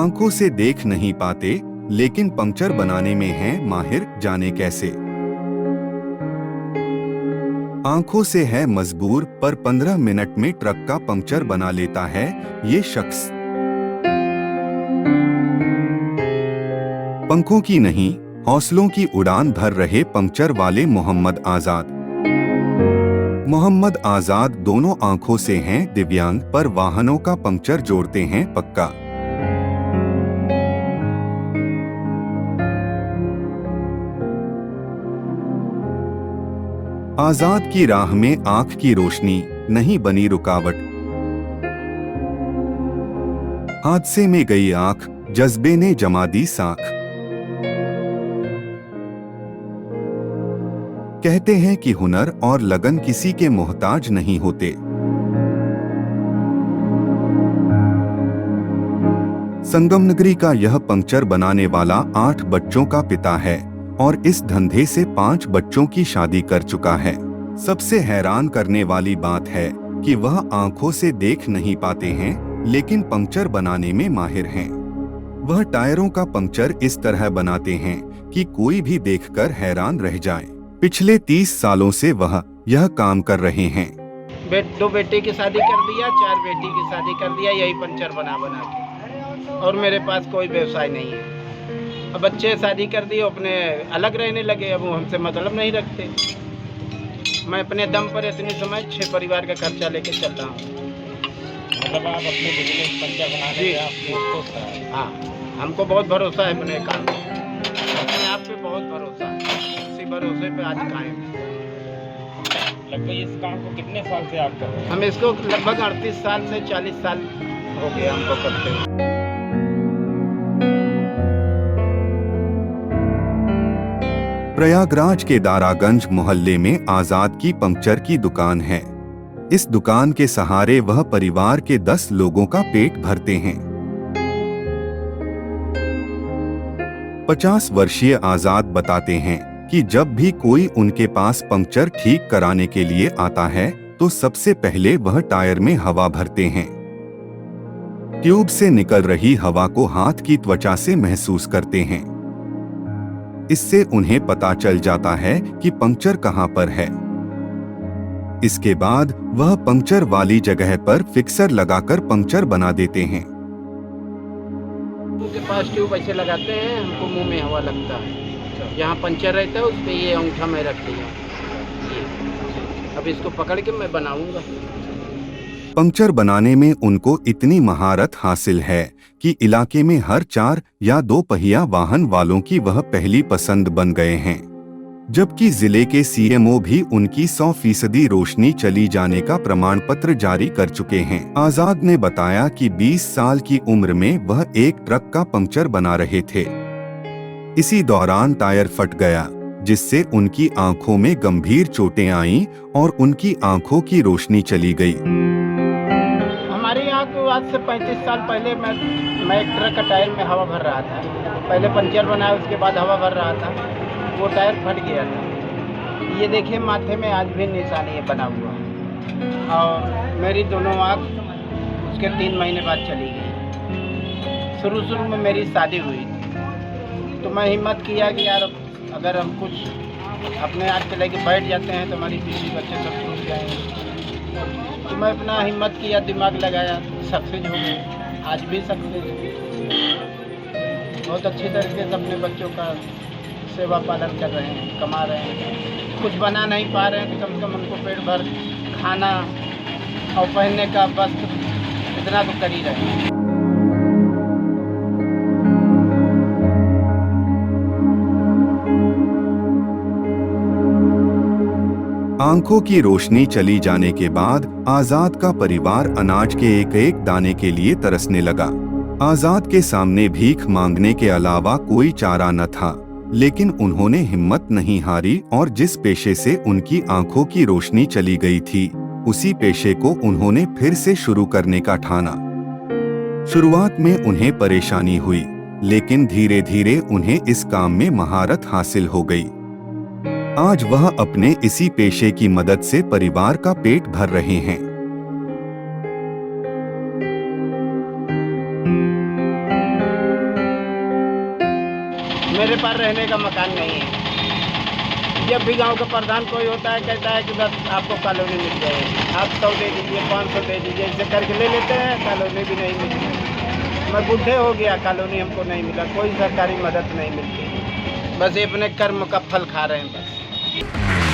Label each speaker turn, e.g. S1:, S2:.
S1: आंखों से देख नहीं पाते लेकिन पंक्चर बनाने में हैं माहिर, जाने कैसे। आंखों से है मजबूर पर 15 मिनट में ट्रक का पंक्चर बना लेता है ये शख्स। पंखों की नहीं, हौसलों की उड़ान भर रहे पंक्चर वाले मोहम्मद आजाद। मोहम्मद आजाद दोनों आंखों से हैं दिव्यांग पर वाहनों का पंक्चर जोड़ते हैं पक्का। आजाद की राह में आंख की रोशनी नहीं बनी रुकावट। हादसे में गई आंख, जज्बे ने जमा दी साख। कहते हैं कि हुनर और लगन किसी के मोहताज नहीं होते। संगमनगरी का यह पंक्चर बनाने वाला 8 बच्चों का पिता है और इस धंधे से 5 बच्चों की शादी कर चुका है। सबसे हैरान करने वाली बात है कि वह आंखों से देख नहीं पाते हैं लेकिन पंक्चर बनाने में माहिर हैं। वह टायरों का पंक्चर इस तरह बनाते हैं कि कोई भी देखकर हैरान रह जाए। पिछले 30 सालों से वह यह काम कर रहे हैं।
S2: 2 बेटे की शादी कर दिया, 4 बेटी की शादी कर दिया, यही पंक्चर बना के। और मेरे पास कोई व्यवसाय नहीं है। अब बच्चे शादी कर दिए, अपने अलग रहने लगे, अब वो हमसे मतलब नहीं रखते। मैं अपने दम पर इतनी समय 6 परिवार का खर्चा लेके चल रहा हूँ।
S3: मतलब आप अपने बिजनेस पंक्चर बनाने में आपको खुश हैं?
S2: हाँ, हमको बहुत भरोसा है अपने काम पे, अपने आप पे बहुत भरोसा है। इसी भरोसे पे आज कायम है।
S3: लगभग इस काम को कितने साल से आप कर रहे हैं?
S2: हम इसको लगभग 38 साल से 40 साल हो गए हमको करते हुए।
S1: प्रयागराज के दारागंज मोहल्ले में आजाद की पंक्चर की दुकान है। इस दुकान के सहारे वह परिवार के 10 लोगों का पेट भरते हैं। 50 वर्षीय आजाद बताते हैं कि जब भी कोई उनके पास पंक्चर ठीक कराने के लिए आता है तो सबसे पहले वह टायर में हवा भरते हैं। ट्यूब से निकल रही हवा को हाथ की त्वचा से महसूस करते हैं। इससे उन्हें पता चल जाता है कि पंक्चर कहां पर है। इसके बाद वह पंक्चर वाली जगह पर फिक्सर लगाकर पंक्चर बना देते हैं।
S2: उनके पास ट्यूब ऐसे लगाते हैं, हमको मुंह में हवा लगता है। यहाँ पंक्चर रहता है, उस पे ये अंगूठा मैं रख दिया। अब इसको पकड़ के मैं बनाऊंगा।
S1: पंक्चर बनाने में उनको इतनी महारत हासिल है कि इलाके में हर 4 या 2 पहिया वाहन वालों की वह पहली पसंद बन गए हैं। जबकि जिले के सीएमओ भी उनकी 100% रोशनी चली जाने का प्रमाण पत्र जारी कर चुके हैं। आजाद ने बताया कि 20 साल की उम्र में वह एक ट्रक का पंक्चर बना रहे थे। इसी दौरान टायर फट गया, जिससे उनकी आंखों में गंभीर चोटें आईं और उनकी आंखों की रोशनी चली गई।
S2: हमारे यहाँ को आज से 35 साल पहले मैं एक ट्रक का टायर में हवा भर रहा था। पहले पंक्चर बनाया, उसके बाद हवा भर रहा था, वो टायर फट गया था। ये देखिए माथे में आज भी निशानी है बना हुआ। और मेरी दोनों आँख उसके 3 महीने बाद चली गई। शुरू में मेरी शादी हुई थी, तो मैं हिम्मत किया कि यार अगर हम कुछ अपने हाथ से लेके बैठ जाते हैं तो हमारी बीवी बच्चे सब छूट जाएंगे। तो मैं अपना हिम्मत किया, दिमाग लगाया, सक्सेस हो गए। आज भी सक्सेस बहुत अच्छी तरीके से अपने बच्चों का सेवा पालन कर रहे हैं, कमा रहे हैं। कुछ बना नहीं पा रहे हैं तो कम से कम उनको पेट भर खाना और पहनने का वस्त्र इतना तो कर ही रहे हैं।
S1: आंखों की रोशनी चली जाने के बाद आजाद का परिवार अनाज के एक दाने के लिए तरसने लगा। आजाद के सामने भीख मांगने के अलावा कोई चारा न था, लेकिन उन्होंने हिम्मत नहीं हारी और जिस पेशे से उनकी आंखों की रोशनी चली गई थी, उसी पेशे को उन्होंने फिर से शुरू करने का ठाना। शुरुआत में उन्हें परेशानी हुई, लेकिन धीरे धीरे उन्हें इस काम में महारत हासिल हो गई। आज वह अपने इसी पेशे की मदद से परिवार का पेट भर रहे हैं।
S2: पार रहने का मकान नहीं है। जब भी गांव का प्रधान कोई होता है कहता है कि बस आपको कॉलोनी मिल जाएगी, आप 100 दे दीजिए, 500 दे दीजिए, ऐसे करके ले लेते हैं, कॉलोनी भी नहीं मिलती। मैं बूढ़े हो गया, कॉलोनी हमको नहीं मिला, कोई सरकारी मदद नहीं मिलती, बस ये अपने कर्म का फल खा रहे हैं बस।